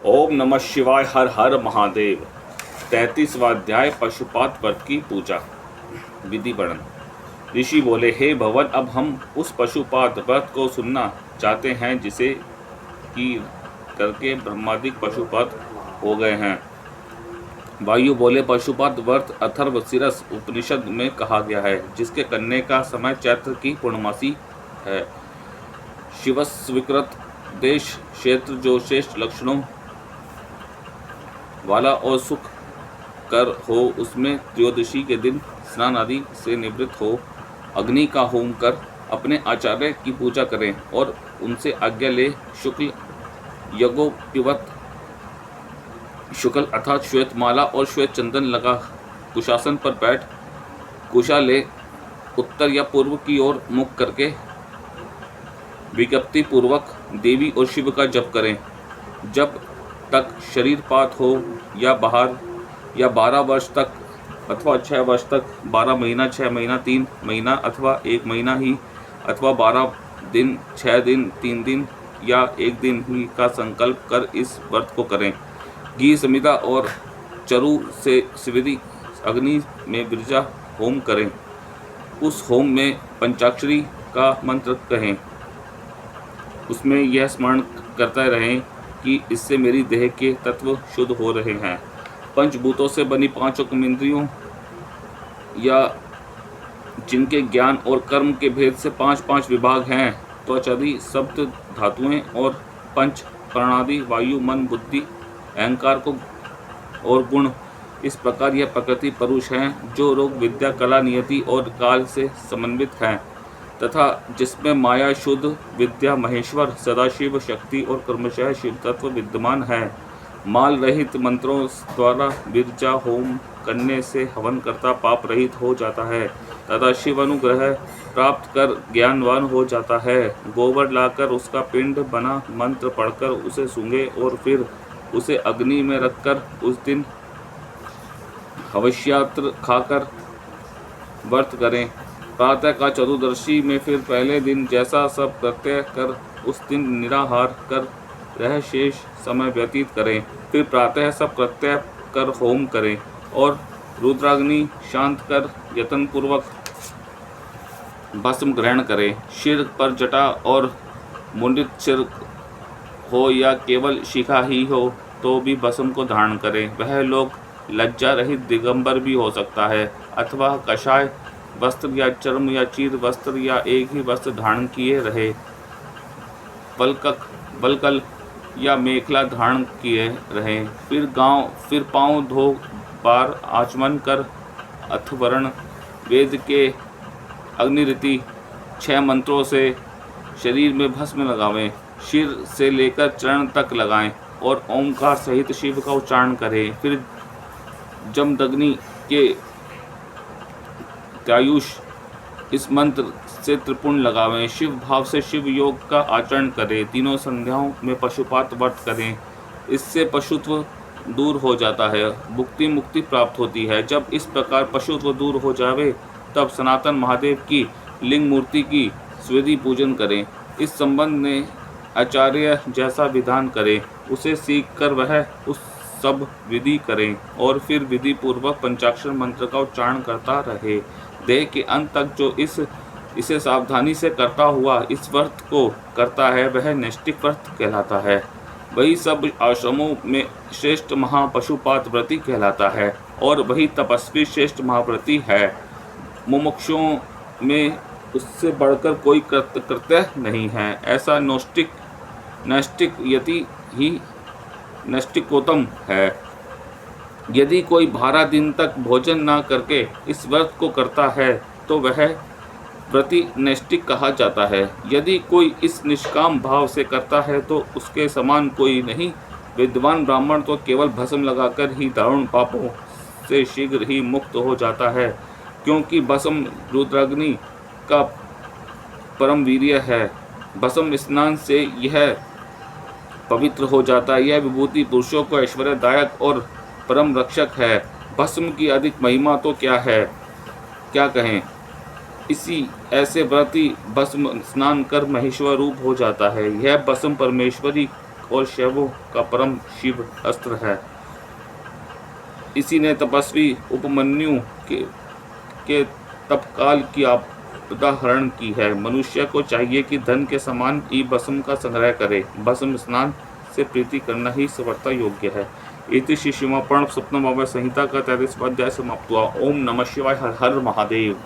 ओम नमः शिवाय। हर हर महादेव। 33वां अध्याय पशुपात व्रत की पूजा। विधि वर्णन। ऋषि बोले, हे भवन, अब हम उस पशुपात व्रत को सुनना चाहते हैं जिसे कि करके ब्रह्मादिक पशुपात हो गए हैं। वायु बोले, पशुपात व्रत अथर्व सिरस उपनिषद में कहा गया है, जिसके करने का समय चैत्र की पूर्णमासी है। शिवस्वीकृत देश क्षेत्र जो श्रेष्ठ लक्षणों वाला और सुख कर हो, उसमें त्रयोदशी के दिन स्नान आदि से निवृत्त हो, अग्नि का होम कर अपने आचार्य की पूजा करें और उनसे आज्ञा ले शुक्ल यज्ञोपवीत शुक्ल अर्थात श्वेत माला और श्वेत चंदन लगा कुशासन पर बैठ कुशा ले उत्तर या पूर्व की ओर मुख करके विज्ञप्ति पूर्वक देवी और शिव का जप करें। जब तक शरीरपात हो या बाहर या 12 वर्ष तक अथवा 6 वर्ष तक, 12 महीना, 6 महीना, 3 महीना अथवा 1 महीना ही, अथवा 12 दिन, 6 दिन, 3 दिन या 1 दिन ही का संकल्प कर इस व्रत को करें। घी समिता और चरु से स्विदी अग्नि में बिरजा होम करें। उस होम में पंचाक्षरी का मंत्र कहें। उसमें यह स्मरण करते रहें कि इससे मेरी देह के तत्व शुद्ध हो रहे हैं। पंचभूतों से बनी 5 इंद्रियों या जिनके ज्ञान और कर्म के भेद से 5-5 विभाग हैं, त्वचादि शब्द धातुएं और पंच प्राणादि वायु मन बुद्धि अहंकार को और गुण, इस प्रकार यह प्रकृति पुरुष हैं जो रोग विद्या कला नियति और काल से समन्वित हैं, तथा जिसमें माया शुद्ध विद्या महेश्वर सदाशिव शक्ति और क्रमशः शिव तत्व विद्यमान है। माल रहित मंत्रों द्वारा बिरजा होम करने से हवन करता पाप रहित हो जाता है तथा शिव अनुग्रह प्राप्त कर ज्ञानवान हो जाता है। गोबर लाकर उसका पिंड बना मंत्र पढ़कर उसे सूंघे और फिर उसे अग्नि में रखकर उस दिन हवश्यात्र खाकर व्रत करें। प्रातः का चतुर्दशी में फिर पहले दिन जैसा सब कृत्य कर उस दिन निराहार कर रह शेष समय व्यतीत करें। फिर प्रातः सब कृत्य कर होम करें और रुद्राग्नि शांत कर यत्नपूर्वक भस्म ग्रहण करें। सिर पर जटा और मुंडित सिर हो या केवल शिखा ही हो तो भी भस्म को धारण करें। वह लोग लज्जा रहित दिगंबर भी हो सकता है, अथवा कषाय वस्त्र या चर्म या चीर वस्त्र या एक ही वस्त्र धारण किए रहे। वलकल या मेखला धारण किए रहें। फिर पाँव धो बार आचमन कर अथर्वण वेद के अग्निरीति 6 मंत्रों से शरीर में भस्म लगावें। सिर से लेकर चरण तक लगाएं और ओंकार सहित शिव का उच्चारण करें। फिर जमदग्नि के त्यायुष इस मंत्र से त्रिपुण लगावें। शिव भाव से शिव योग का आचरण करें। तीनों संध्याओं में पशुपात व्रत करें। इससे पशुत्व दूर हो जाता है, मुक्ति प्राप्त होती है। जब इस प्रकार पशुत्व दूर हो जावे तब सनातन महादेव की लिंग मूर्ति की स्विधि पूजन करें। इस संबंध में आचार्य जैसा विधान करें, उसे सीख कर वह उस सब विधि करें और फिर विधि पूर्वक पंचाक्षर मंत्र का उच्चारण करता रहे। देह के अंत तक जो इसे सावधानी से करता हुआ इस व्रत को करता है वह नैष्टिक व्रत कहलाता है। वही सब आश्रमों में श्रेष्ठ महापशुपात व्रती कहलाता है और वही तपस्वी श्रेष्ठ महाव्रती है। मुमुक्षुओं में उससे बढ़कर कोई कृत्य नहीं है। ऐसा नैष्टिक यति ही नैष्टिकोत्तम है। यदि कोई 12 दिन तक भोजन न करके इस व्रत को करता है तो वह व्रती नैष्टिक कहा जाता है। यदि कोई इस निष्काम भाव से करता है तो उसके समान कोई नहीं। विद्वान ब्राह्मण तो केवल भस्म लगाकर ही दारुण पापों से शीघ्र ही मुक्त हो जाता है, क्योंकि भस्म रुद्राग्नि का परम वीर्य है। भस्म स्नान से यह पवित्र हो जाता है। यह विभूति पुरुषों को ऐश्वर्यदायक और परम रक्षक है। भस्म की अधिक महिमा तो क्या कहें। इसी ऐसे व्रती भस्म स्नान कर महेश्वर रूप हो जाता है। यह भस्म परमेश्वरी और शैवों का परम शिव अस्त्र है। इसी ने तपस्वी उपमन्यु के तपकाल की आपदा हरण की है। मनुष्य को चाहिए कि धन के समान ही भस्म का संग्रह करे। भस्म स्नान से प्रीति करना ही सफलता योग्य है। इति श्री शिवपुराण सप्तम संहिता का 33वां अध्याय समाप्त हुआ। ओम नमः शिवाय। हर हर महादेव।